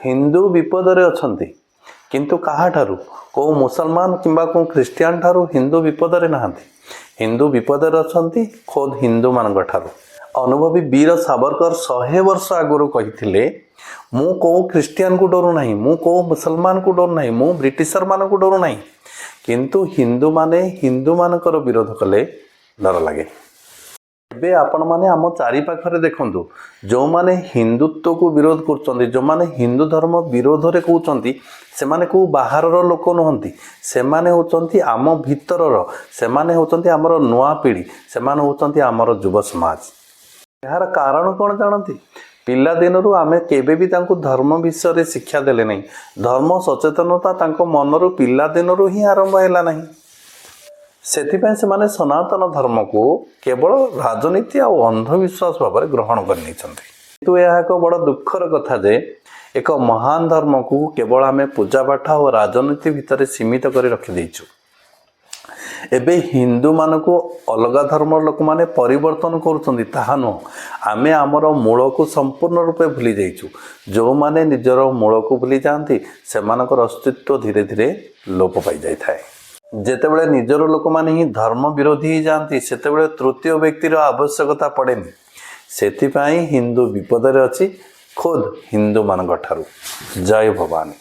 हिंदू विपदरे अछंती किंतु काहाठारु को मुसलमान किंबा को ख्रिस्टियान ठारु हिंदू विपदरे नाहांती। हिंदू विपदरे अछंती खोद हिंदू मानक ठारु। अनुभवी वीर सावरकर 100 वर्ष आगुरु कहिथिले मु को ख्रिस्टियान को डरू नाही, मु को मुसलमान को डरू नाही, मु ब्रिटिशर मान को डरू नाही, किंतु हिंदू माने हिंदू मानकर विरोध कले डर लगे। एबे आपण माने आम चारि पाखरे देखंतु जो माने हिंदुत्व को विरोध करछन्ती, जो माने हिंदू धर्म विरोध रे कहउछन्ती, से माने को बाहरर लोक नहंती, से माने होचन्ती आम भितरर, से माने होचन्ती हमर नुआ पीढ़ी, से माने होचन्ती हमर युवा समाज। यार कारण कोन जानती? पिला दिनरु आमे केबे भी तांको धर्म विषय रे शिक्षा देले नहीं। धर्म सचेतनता तांको मनरु पिला दिनरु ही आरंभ हैला नहीं। सेथिपाई से माने सनातन धर्म को केवल राजनीति और अंधविश्वास भाव में ग्रहण कर किंतु यह एक बड़ दुखर कथा जे एक महान धर्म को केवल आम पूजा पाठ और राजनीति भितर सीमित कर रखी देइछु। एबे हिंदू मान को अलग धर्म लोक माने परिवर्तन करुछन्ती ताहा नुह, आमे आमर मूल को संपूर्ण रूपे भूली जाइछु। जो माने निजर मूल को भूली जाती सेमानकर अस्तित्व धीरे धीरे लोप पाई जाय थाए। जेतेबेले निजर लोक माने ही धर्म विरोधी ही जाती सेतेबेले तृतीय व्यक्तिर आवश्यकता पड़ेनी। सेथिपाई हिंदू विपदरे अछि खोद हिंदू मानक ठारू। जय भवानी।